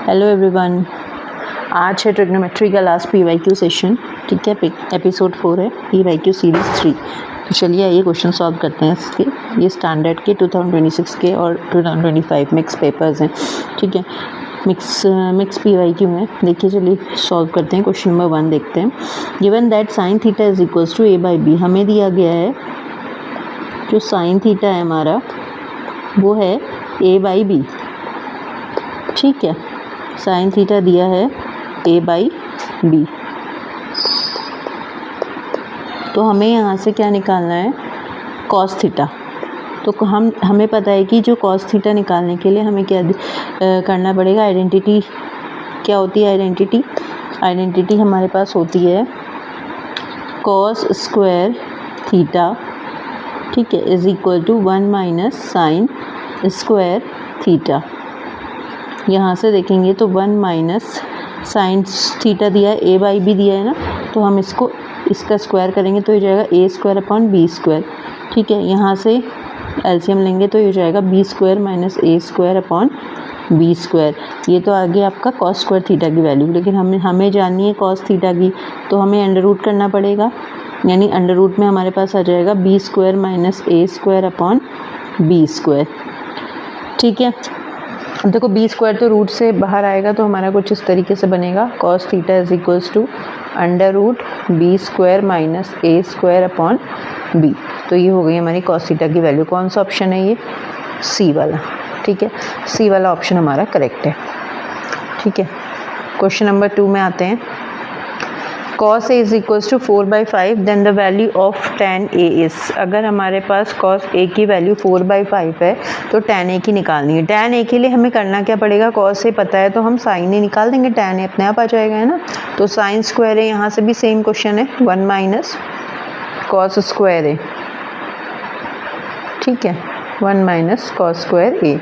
Hello everyone, आज है trigonometry का लास्ट PYQ सेशन। ठीक है, एपिसोड 4 है, PYQ सीरीज़ 3। तो चलिए आइए क्वेश्चन सॉल्व करते हैं इसके। ये स्टैंडर्ड के 2026 के और 2025 मिक्स पेपर्स हैं। ठीक है, मिक्स PYQ में देखिए, चलिए सॉल्व करते हैं। क्वेश्चन नंबर 1 देखते हैं। Given that sine theta is equals to A/B, हमें दिया गया है जो साइन थीटा है हमारा वो है A/B। ठीक है, साइन थीटा दिया है A/B। तो हमें यहाँ से क्या निकालना है, कॉस थीटा। तो हमें पता है कि जो कॉस थीटा निकालने के लिए हमें क्या करना पड़ेगा, आइडेंटिटी क्या होती है। आइडेंटिटी हमारे पास होती है कॉस स्क्वायर थीटा, ठीक है, is equal to 1 minus sine square theta. यहाँ से देखेंगे तो 1 माइनस साइन थीटा दिया है, A/B दिया है ना, तो हम इसका स्क्वायर करेंगे तो ये जाएगा A² / B²। ठीक है, यहाँ से एलसीएम लेंगे तो ये जाएगा B² माइनस A² / B²। ये तो आ गया आपका कॉस स्क्वायर थीटा की वैल्यू, लेकिन हमें जाननी है कॉस थीटा की, तो हमें अंडर रूट करना पड़ेगा। यानी अंडर रूट में हमारे पास आ जाएगा B² माइनस A² / B²। ठीक है, अब देखो B² तो रूट से बाहर आएगा तो हमारा कुछ इस तरीके से बनेगा, cos theta is equals to under root B² minus A² / B। तो ये हो गई हमारी कॉस थीटा की वैल्यू। कौन सा ऑप्शन है ये, सी वाला। ठीक है, सी वाला ऑप्शन हमारा करेक्ट है। ठीक है, क्वेश्चन नंबर 2 में आते हैं। cos A is equals to 4/5 then the value of tan A is. अगर हमारे पास cos A की वैल्यू 4/5 है तो tan A की निकालनी है। tan A के लिए हमें करना क्या पड़ेगा, cos A पता है तो हम sin A निकाल देंगे, tan A अपने आप आ जाएगा, है ना। तो साइन स्क्वायर A, यहाँ से भी सेम क्वेश्चन है, 1 माइनस कॉस स्क्वायर A। ठीक है, 1 minus cos square A।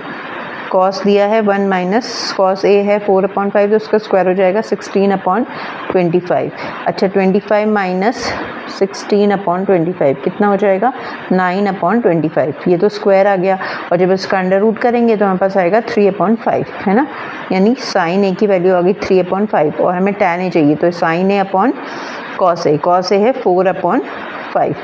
Cos दिया है 1 माइनस कॉस A है 4/5, तो उसका स्क्वायर हो जाएगा 16/25। अच्छा, 25 माइनस 16/25 कितना हो जाएगा, 9/25। ये तो स्क्वायर आ गया, और जब इसका अंडर रूट करेंगे तो हमारे पास आएगा 3/5, है ना। यानी साइन A की वैल्यू आ गई 3/5, और हमें tan A चाहिए, तो sine A upon cos A है 4/5।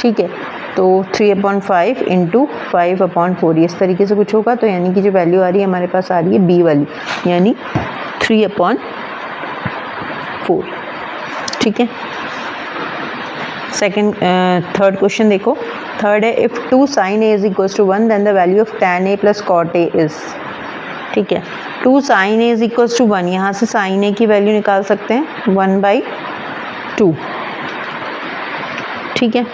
ठीक है, तो 3/5 इंटू 5/4, इस तरीके से कुछ होगा। तो यानी कि जो वैल्यू आ रही है हमारे पास आ रही है B वाली, यानी 3/4। ठीक है, थर्ड क्वेश्चन देखो। थर्ड है, if 2 sin A is equals to 1 then the value of tan A plus cot A is. ठीक है, 2 sin A is equals to 1, यहाँ से sin A की वैल्यू निकाल सकते हैं 1/2। ठीक है,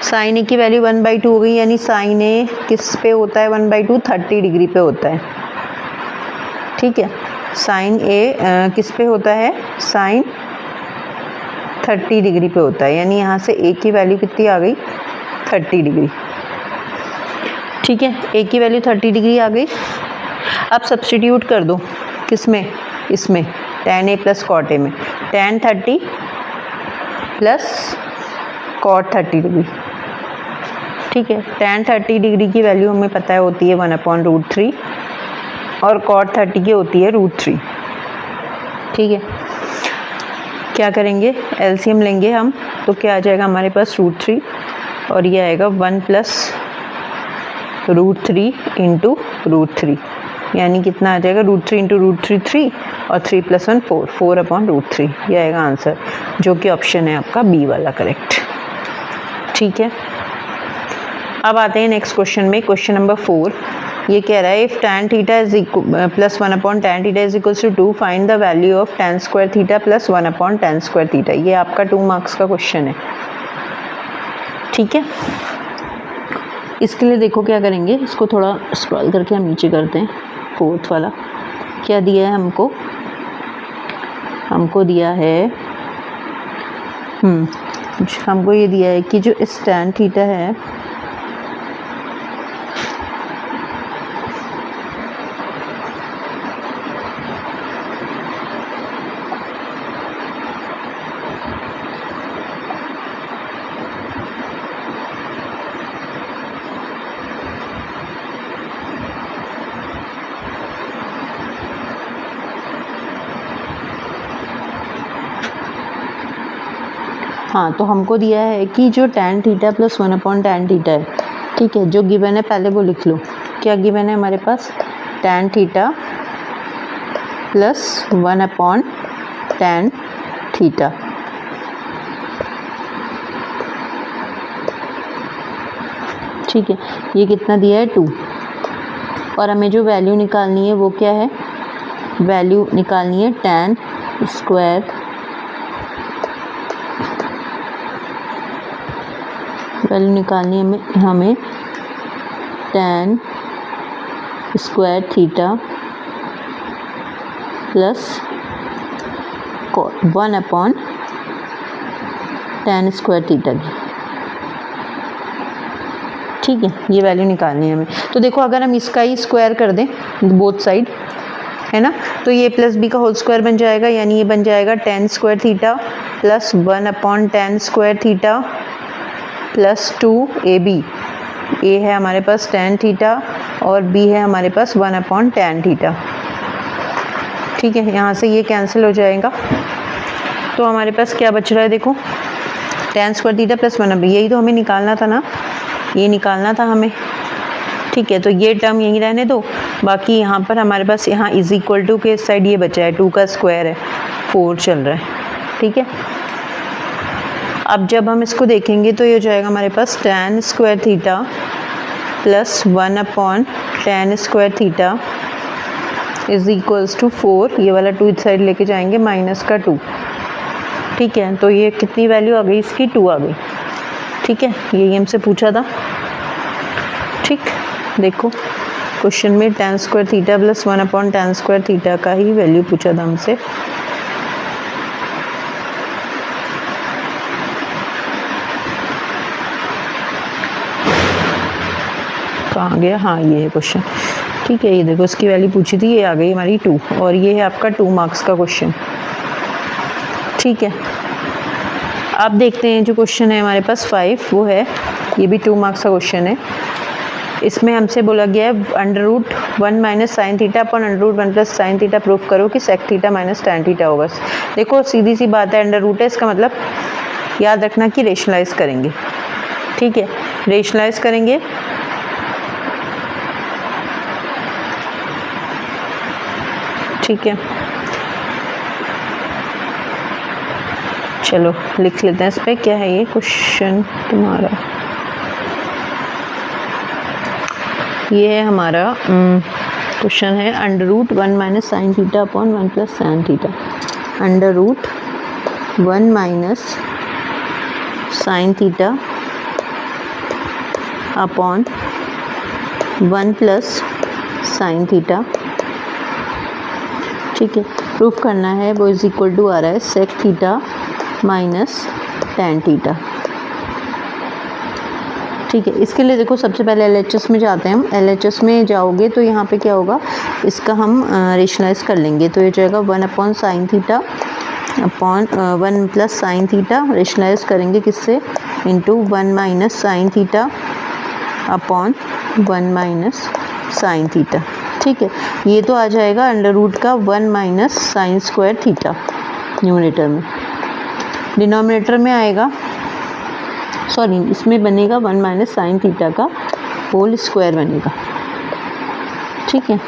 साइन A की वैल्यू 1/2 हो गई, यानी साइन A किस पे होता है 1/2, 30 डिग्री पे होता है। ठीक है, साइन A किस पे होता है, साइन 30 डिग्री पे होता है, यानी यहाँ से A की वैल्यू कितनी आ गई, 30 डिग्री। ठीक है, A की वैल्यू 30 डिग्री आ गई। अब सब्स्टिट्यूट कर दो किसमें, इसमें tan A plus cot A में, tan 30 प्लस cot 30 डिग्री। ठीक है, tan 30 डिग्री की वैल्यू हमें पता है होती है 1/√3, और cot 30 की होती है √3। ठीक है, क्या करेंगे, एलसीएम लेंगे हम, तो क्या आ जाएगा हमारे पास √3, और ये आएगा 1 प्लस √3 इंटू √3, यानी कितना आ जाएगा, √3 इंटू √3 3, और 3 + 1 4, 4/√3। ये आएगा आंसर, जो कि ऑप्शन है आपका B वाला करेक्ट। ठीक है, अब आते हैं नेक्स्ट क्वेश्चन में। क्वेश्चन नंबर 4 ये कह रहा है, if tan theta is plus 1/tan theta is equals to 2 find the value of tan square theta plus 1/tan square theta. ये आपका 2 मार्क्स का क्वेश्चन है। ठीक है, इसके लिए देखो क्या करेंगे, इसको थोड़ा स्क्रॉल करके हम नीचे करते हैं। 4th वाला क्या दिया है हमको दिया है, हमको ये दिया है कि जो इस tan थीटा है, हाँ, तो हमको दिया है कि जो tan theta plus 1/tan theta है, ठीक है, जो गिवन है पहले वो लिख लो। क्या गिवन है हमारे पास? tan theta plus 1/tan theta. ठीक है, ये कितना दिया है? 2। और हमें जो वैल्यू निकालनी है वो क्या है? वैल्यू निकालनी है tan स्क्वायर वैल्यू निकालनी है हमें tan square theta plus 1/tan square theta की। ठीक है, ये वैल्यू निकालनी है हमें। तो देखो, अगर हम इसका ही स्क्वायर कर दें बोथ साइड, है ना, तो ये प्लस बी का होल स्क्वायर बन जाएगा, यानी ये बन जाएगा tan square theta plus 1/tan square theta plus 2ab। ए है हमारे पास tan थीटा और बी है हमारे पास 1/tan थीटा। ठीक है, यहाँ से ये कैंसिल हो जाएगा, तो हमारे पास क्या बच रहा है? देखो, tan स्क्वायर थीटा प्लस 1/, यही तो हमें निकालना था ना, ये निकालना था हमें। ठीक है, तो ये टर्म यहीं रहने दो, बाकी यहाँ पर हमारे पास यहाँ इज इक्वल टू के इस साइड ये बचा है, 2 का स्क्वायर है, 4 चल रहा है। ठीक है, अब जब हम इसको देखेंगे तो ये हो जाएगा हमारे पास tan square theta plus 1/tan square theta is equals to 4, ये वाला 2 इस साइड लेके जाएंगे, माइनस का 2। ठीक है, तो ये कितनी वैल्यू आ गई? इसकी 2 आ गई। ठीक है, यही हमसे पूछा था। ठीक, देखो क्वेश्चन में tan square theta plus 1/tan square theta का ही वैल्यू पूछा था हमसे। कहाँ गया? हाँ, ये है क्वेश्चन। ठीक है, ये देखो, इसकी वैल्यू पूछी थी, ये आ गई हमारी 2, और ये है आपका 2 मार्क्स का क्वेश्चन। ठीक है, अब देखते हैं जो क्वेश्चन है हमारे पास 5, वो है, ये भी 2 मार्क्स का क्वेश्चन है। इसमें हमसे बोला गया है √1 minus sine theta upon √1 plus sine theta proof करो कि sec theta minus tan theta होगा। देखो, सीधी सी बात है, अंडर रूट है, इसका मतलब याद रखना कि रेशनलाइज करेंगे। ठीक है, रेशनलाइज करेंगे, ठीक है, चलो लिख लेते हैं इस पर। क्या है ये क्वेश्चन तुम्हारा? ये है हमारा क्वेश्चन है √1 minus sine theta upon 1 plus sine theta. √1 minus sine theta upon 1 plus sine theta. ठीक है, प्रूफ करना है, वो इज इक्वल टू आ रहा है sec theta minus tan theta. ठीक है, इसके लिए देखो, सबसे पहले LHS में जाते हैं हम। LHS में जाओगे तो यहाँ पे क्या होगा, इसका हम रेशनलाइज कर लेंगे, तो ये जाएगा 1/sin theta upon 1 plus sine theta, rationalise करेंगे किससे? Into 1 minus sine theta upon 1 minus sine theta. ठीक है, ये तो आ जाएगा अंडर रूट का 1 minus sine square theta numerator में। डिनोमिनेटर में आएगा, सॉरी, इसमें बनेगा 1 माइनस साइन थीटा का होल स्क्वायर बनेगा। ठीक है,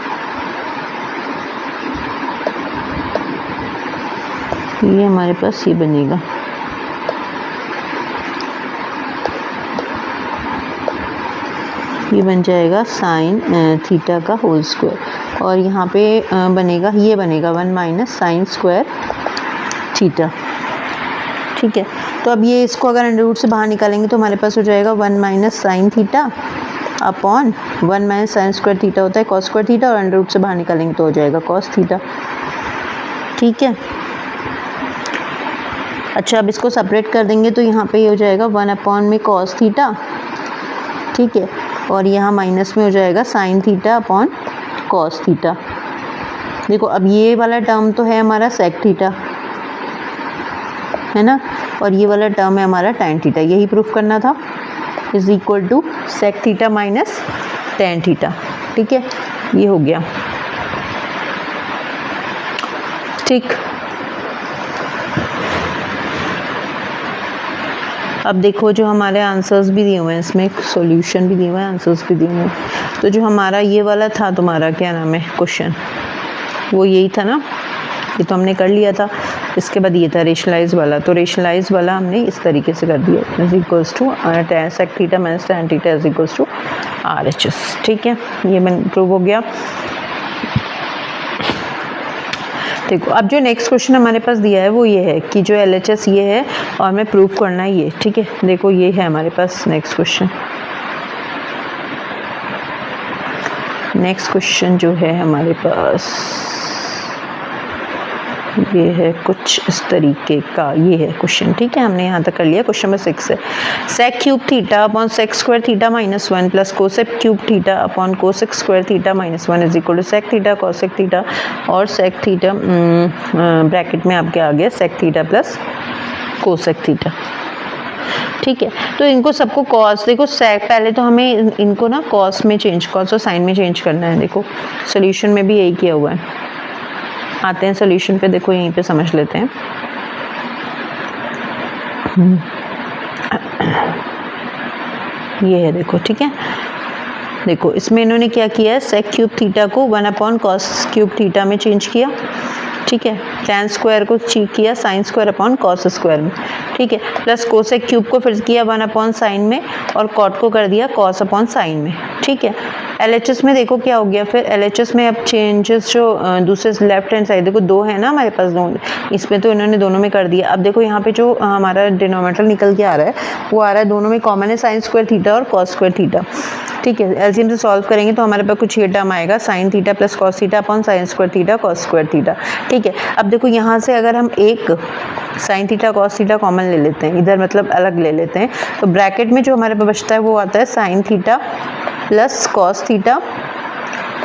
ये हमारे पास ये बनेगा। ये बन जाएगा साइन थीटा का होल स्क्वायर, और यहाँ पे बनेगा, ये बनेगा 1 माइनस साइन स्क्वायर थीटा। ठीक है, तो अब ये इसको अगर अंडर रूट से बाहर निकालेंगे तो हमारे पास हो जाएगा 1 minus sine theta upon 1 minus sine square theta होता है कॉस स्क्वायर थीटा, और अंडर रूट से बाहर निकालेंगे तो हो जाएगा कॉस थीटा। ठीक है, अच्छा, अब इसको सेपरेट कर देंगे तो यहाँ पे ये हो जाएगा 1 अपॉन में कॉस थीटा। ठीक है, और यहाँ माइनस में हो जाएगा sign theta upon cos theta. देखो, अब ये वाला टर्म तो है हमारा सेक थीटा, है ना, और ये वाला टर्म है हमारा tan थीटा, यही प्रूफ करना था, is equal to sec theta minus tan theta. ठीक है, ये हो गया। ठीक, अब देखो जो हमारे आंसर्स भी दिए हुए हैं, इसमें सॉल्यूशन भी दिए हुए हैं, आंसर्स भी दिए हुए हैं। तो जो हमारा ये वाला था तुम्हारा क्या नाम है क्वेश्चन, वो यही था ना, ये तो हमने कर लिया था। इसके बाद ये था रेशनलाइज वाला, तो रेशनलाइज वाला हमने इस तरीके से कर दिया, is equals to sec theta minus tan theta is equals to RHS। ठीक है, ये प्रूव हो गया। देखो अब जो नेक्स्ट क्वेश्चन हमारे पास दिया है वो ये है कि जो LHS ये है और हमें प्रूव करना है ये। ठीक है, देखो ये है हमारे पास नेक्स्ट क्वेश्चन। नेक्स्ट क्वेश्चन जो है हमारे पास ये है कुछ इस तरीके का, ये है क्वेश्चन। ठीक है, हमने यहाँ तक कर लिया। क्वेश्चन नंबर 6 है sec cube theta upon sec square theta minus 1 plus cosec cube theta upon cosec square theta minus 1 is equal to sec theta cosec theta और सेक थीटा ब्रैकेट में आपके आ गया sec theta plus cosec theta. ठीक है, तो इनको सबको कॉस, देखो सेक पहले तो हमें इनको ना कॉस में चेंज, कॉस और साइन में चेंज करना है। देखो सोल्यूशन में भी यही किया हुआ है। आते हैं सोल्यूशन पे, देखो यहीं पे समझ लेते हैं। ये है देखो, ठीक है, देखो इसमें इन्होंने क्या किया है, सेक क्यूब थीटा को 1 अपॉन कॉस क्यूब थीटा में चेंज किया। ठीक है, टैन स्क्वायर को किया sine square upon cos square में। ठीक है, प्लस कोसेक क्यूब को फिर किया 1 अपॉन साइन में और कॉट को कर दिया कॉस अपॉन साइन में। ठीक है, LHS में देखो क्या हो गया, फिर LHS में अब चेंजेस जो दूसरे लेफ्ट हैंड साइड, देखो 2 है ना हमारे पास, दो इसमें तो इन्होंने दोनों में कर दिया। अब देखो यहाँ पे जो हमारा डिनोमिनेटर निकल के आ रहा है वो आ रहा है दोनों में कॉमन है, साइन स्क्वायर थीटा और कॉस स्क्वायर थीटा। ठीक है, एलसीएम से सॉल्व करेंगे तो हमारे पास कुछ ये टर्म आएगा sign theta plus cos theta upon sine square theta cos square theta. ठीक है, अब देखो यहाँ से अगर हम एक sign theta cos theta common ले लेते हैं इधर, मतलब अलग ले लेते हैं, तो ब्रैकेट में जो हमारे पास बचता है वो आता है sign theta plus cos theta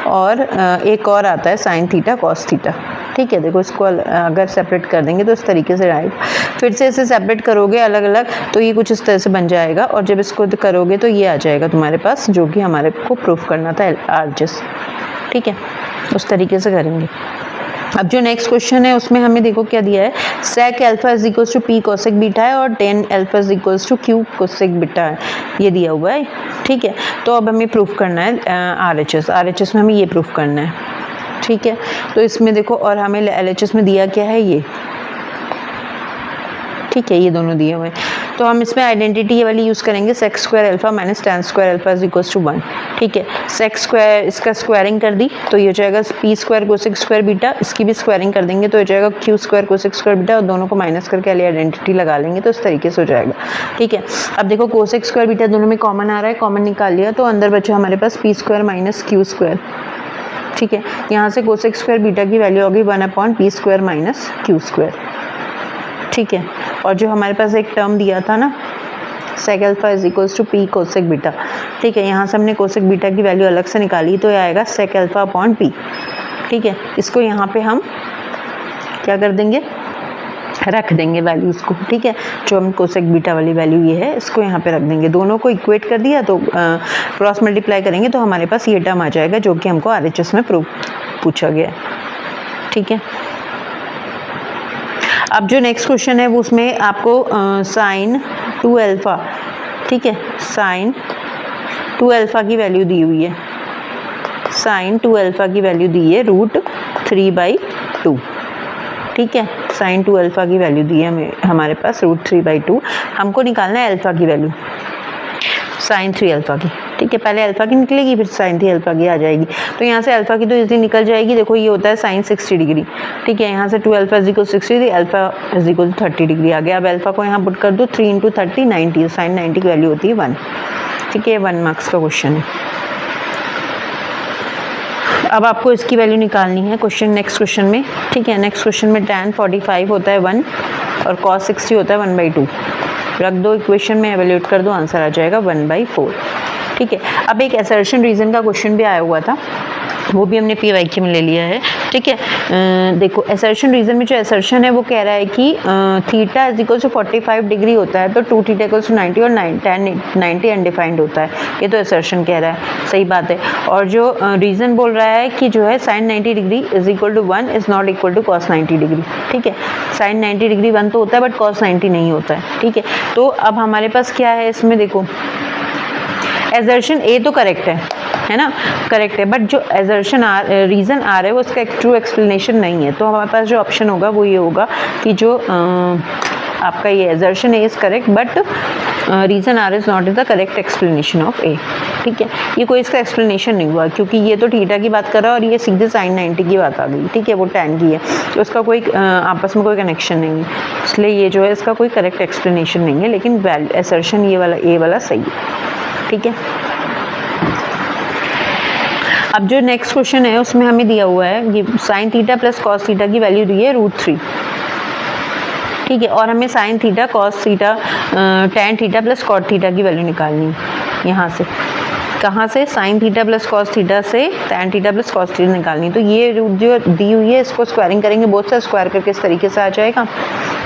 और एक और आता है साइन थीटा कॉस थीटा। ठीक है, देखो इसको अगर सेपरेट कर देंगे तो इस तरीके से आएगा। फिर से इसे सेपरेट करोगे अलग अलग तो ये कुछ इस तरह से बन जाएगा, और जब इसको करोगे तो ये आ जाएगा तुम्हारे पास, जो कि हमारे को प्रूफ करना था RHS। ठीक है, उस तरीके से करेंगे। अब जो नेक्स्ट क्वेश्चन है उसमें हमें देखो क्या दिया है, sec alpha is equals to p cosec beta है और tan alpha is equals to q cosec beta है, ये दिया हुआ है। ठीक है, तो अब हमें प्रूफ करना है RHS में हमें ये प्रूफ करना है। ठीक है, तो इसमें देखो और हमें LHS में दिया क्या है ये। ठीक है, ये दोनों दिए हुए हैं, तो हम इसमें आइडेंटिटी ये वाली यूज़ करेंगे, sec square alpha minus tan square alpha is equals to 1। ठीक है, सेक स्क्वायर इसका स्क्वायरिंग कर दी तो ये हो जाएगा P square cosec square beta, इसकी भी स्क्वायरिंग कर देंगे तो हो जाएगा Q square cosec square beta, और दोनों को माइनस करके वाली आइडेंटिटी लगा लेंगे तो इस तरीके से हो जाएगा। ठीक है, अब देखो कोसेक स्क्वायर बीटा दोनों में कॉमन आ रहा है, कॉमन निकाल लिया तो अंदर बचा हमारे पास P square minus Q square. ठीक है, यहाँ से कोसेक स्क्वायर बीटा की वैल्यू होगी 1 upon P square minus Q square. ठीक है, और जो हमारे पास एक टर्म दिया था ना sec alpha is equals to p cosec beta. ठीक है, यहाँ से हमने कोसेक बीटा की वैल्यू अलग से निकाली तो ये आएगा सेक अल्फा अपॉन पी। ठीक है, इसको यहाँ पे हम क्या कर देंगे, रख देंगे वैल्यूज़ को। ठीक है, जो हम कोसेक बीटा वाली वैल्यू ये है इसको यहाँ पे रख देंगे, दोनों को इक्वेट कर दिया तो क्रॉस मल्टीप्लाई करेंगे तो हमारे पास ये टर्म आ जाएगा जो कि हमको RHS में पूछा गया। ठीक है, अब जो नेक्स्ट क्वेश्चन है वो उसमें आपको साइन 2 अल्फा, ठीक है, साइन 2 अल्फा की वैल्यू दी हुई है, साइन 2 अल्फा की वैल्यू दी है √3/2। ठीक है, साइन 2 अल्फा की वैल्यू दी है हमारे पास √3/2, हमको निकालना है अल्फा की वैल्यू साइन 3 अल्फा की। ठीक है, पहले अल्फा की निकलेगी फिर साइन 3 अल्फा की आ जाएगी, तो यहाँ से अल्फा की तो इजीली निकल जाएगी। देखो ये होता है साइन 60 डिग्री। ठीक है, यहाँ से 2 alpha is equal 60, alpha is equal 30 degree आ गया। अब अल्फा को यहाँ पुट कर दो, 3 × 30 90, साइन 90 की वैल्यू होती है 1। ठीक है, 1 मार्क्स का क्वेश्चन है। अब आपको इसकी वैल्यू निकालनी है क्वेश्चन नेक्स्ट क्वेश्चन में। ठीक है, नेक्स्ट क्वेश्चन में tan 45 होता है 1 और cos 60 होता है 1/2। रख दो इक्वेशन में, एवेल्यूएट कर दो, आंसर आ जाएगा 1/4। ठीक है, अब एक असर्शन रीजन का क्वेश्चन भी आया हुआ था, वो भी हमने PYQ में ले लिया है, ठीक है। देखो असर्शन रीजन में जो असर्शन है वो कह रहा है कि theta is equal to 45 degree होता है तो 2 थीटा इक्वल्स टू 90 और 90 अनडिफाइंड होता है, ये तो असर्शन कह रहा है, सही बात है। और जो रीज़न बोल रहा है कि जो है sine 90 degree is equal to 1 is not equal to cos 90 degree, ठीक है। साइन 90 डिग्री 1 तो होता है बट कॉस 90 नहीं होता है, ठीक है। तो अब हमारे पास क्या है इसमें, देखो एजर्शन ए तो करेक्ट है ना, करेक्ट है, बट जो एजर्शन रीज़न आ रहा है वो उसका ट्रू एक्सप्लेनेशन नहीं है। तो हमारे पास जो ऑप्शन होगा वो ये होगा कि जो आपका ये assertion A is correct but reason R is not is the correct explanation of A, ठीक है। ये कोई इसका एक्सप्लेनेशन नहीं हुआ क्योंकि ये तो थीटा की बात कर रहा है और ये सीधे साइन 90 की बात आ गई, ठीक है, वो tan की है, तो उसका कोई आपस में कोई कनेक्शन नहीं है, इसलिए ये जो है इसका कोई करेक्ट एक्सप्लेनेशन नहीं है। लेकिन एसर्शन ये वाला ए वाला सही है, ठीक है। अब जो नेक्स्ट क्वेश्चन है उसमें हमें दिया हुआ है ये sine theta plus cos theta की वैल्यू दी है √3, ठीक है, और हमें sine theta cos theta tan theta plus cot theta की वैल्यू निकालनी है। यहाँ से कहाँ से, sine theta plus cos theta से tan theta plus cos theta निकालनी, तो ये जो दी हुई है इसको स्क्वायरिंग करेंगे, बोथ से स्क्वायर करके इस तरीके से आ जाएगा,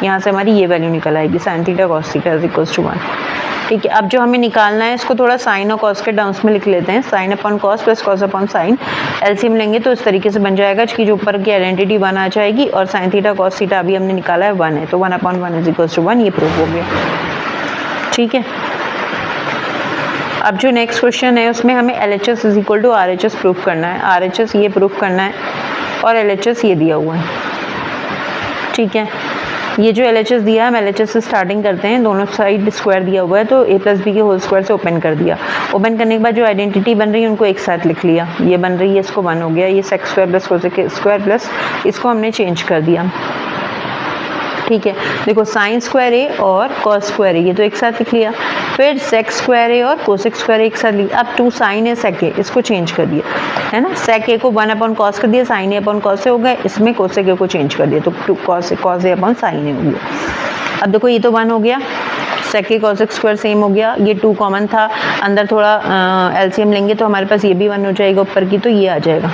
यहाँ से हमारी ये वैल्यू निकल आएगी sine theta cos theta is equals to 1, ठीक है। अब जो हमें निकालना है इसको थोड़ा साइन और कॉस के टर्म्स में लिख लेते हैं, sine upon cos plus cos upon sine, LCM लेंगे तो इस तरीके से बन जाएगा कि जो ऊपर की आइडेंटिटी 1 आ जाएगी और साइन थीटा कॉस थीटा अभी हमने निकाला है 1 है तो 1/1 इज इक्वल्स टू 1, ये प्रूफ हो गया, ठीक है। अब जो नेक्स्ट क्वेश्चन है उसमें हमें LHS is equal to RHS proof करना है, RHS ये प्रूफ करना है और LHS ये दिया हुआ है, ठीक है। ये जो LHS दिया है हम LHS से स्टार्टिंग करते हैं, दोनों साइड स्क्वायर दिया हुआ है तो a प्लस बी के होल स्क्वायर से ओपन कर दिया, ओपन करने के बाद जो आइडेंटिटी बन रही है उनको एक साथ लिख लिया, ये बन रही है इसको 1 हो गया, ये sec square plus cosec square plus इसको हमने चेंज कर दिया, ठीक है। देखो साइन स्क्वायर ए और कॉस स्क्वायर ए ये तो एक साथ लिख लिया, फिर सेक स्क्वायर ए और कोसेक स्क्वायर एक साथ लिखा, अब 2 साइन ए सेक ए इसको चेंज कर दिया, है ना, सेक ए को 1/cos कर दिया, sign A upon cos A हो गया, इसमें कोसेक ए को चेंज कर दिया तो 2 कॉस ए अपॉन साइन ए हो गया। अब देखो ये तो 1 हो गया, सेक ए कोसेक स्क्वायर सेम हो गया, ये 2 कॉमन था, अंदर थोड़ा एलसीएम लेंगे तो हमारे पास ये भी 1 हो जाएगा ऊपर की, तो ये आ जाएगा,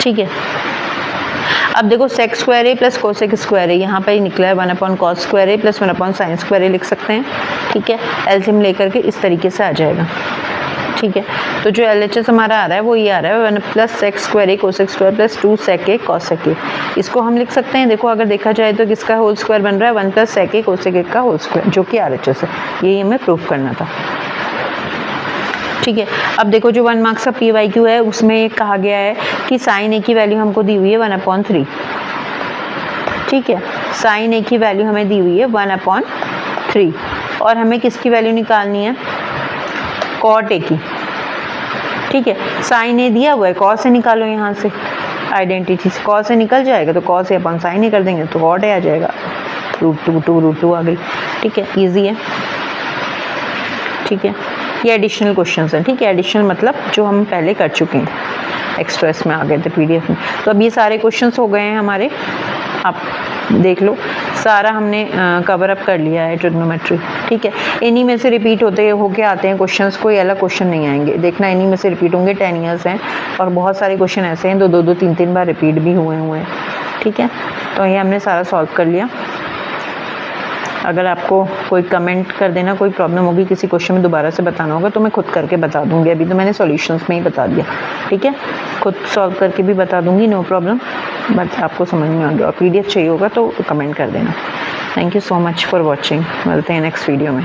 ठीक है। अब देखो सेक स्क्वायर ए प्लस कोसेक स्क्वायर ए यहाँ पर ही निकला है 1/cos स्क्वायर ए प्लस 1/sin स्क्वायर ए लिख सकते हैं, ठीक है, एलसीएम लेकर के इस तरीके से आ जाएगा, ठीक है। तो जो LHS हमारा आ रहा है वो ये आ रहा है 1 plus sec square A cosec square plus 2 sec A cosec A, इसको हम लिख सकते हैं, देखो अगर देखा जाए तो किसका होल स्क्वायर बन रहा है 1 प्लस सेक ए कोसेक ए का होल स्क्वायर जो कि RHS है, यही हमें प्रूफ करना था, ठीक है। अब देखो जो 1 मार्क्स का PYQ है उसमें कहा गया है कि साइन ए की वैल्यू हमको दी हुई है 1/3, ठीक है, साइन ए की वैल्यू हमें दी हुई है 1/3 और हमें किसकी वैल्यू निकालनी है, कॉट ए की, ठीक है। साइन ए दिया हुआ है, कॉस ए निकालो, यहाँ से आइडेंटिटी से कॉस ए निकल जाएगा तो कॉस ए अपन साइन ए कर देंगे तो कॉट ए आ जाएगा, √2 आ गई, ठीक है, ईजी है, ठीक है। ये एडिशनल क्वेश्चंस हैं, ठीक है, एडिशनल मतलब जो हम पहले कर चुके हैं, एक्स्ट्रा इसमें आ गए थे PDF में, तो अब ये सारे क्वेश्चंस हो गए हैं हमारे, आप देख लो सारा हमने कवर अप कर लिया है ट्रिग्नोमेट्री, ठीक है। इन्हीं में से रिपीट होके आते हैं क्वेश्चंस, कोई अलग क्वेश्चन नहीं आएंगे, देखना इन्हीं में से रिपीट होंगे, 10 ईयर्स हैं और बहुत सारे क्वेश्चन ऐसे हैं 2-2, 3-3 बार रिपीट भी हुए हैं, ठीक है। तो ये हमने सारा सॉल्व कर लिया। अगर आपको कोई कमेंट कर देना, कोई प्रॉब्लम होगी किसी क्वेश्चन में दोबारा से बताना होगा तो मैं खुद करके बता दूंगी, अभी तो मैंने सॉल्यूशंस में ही बता दिया, ठीक है, खुद सॉल्व करके भी बता दूंगी, नो प्रॉब्लम, बट आपको समझ में आ गया और PDF चाहिए होगा तो कमेंट कर देना। Thank you so much for watching, मिलते हैं नेक्स्ट वीडियो में।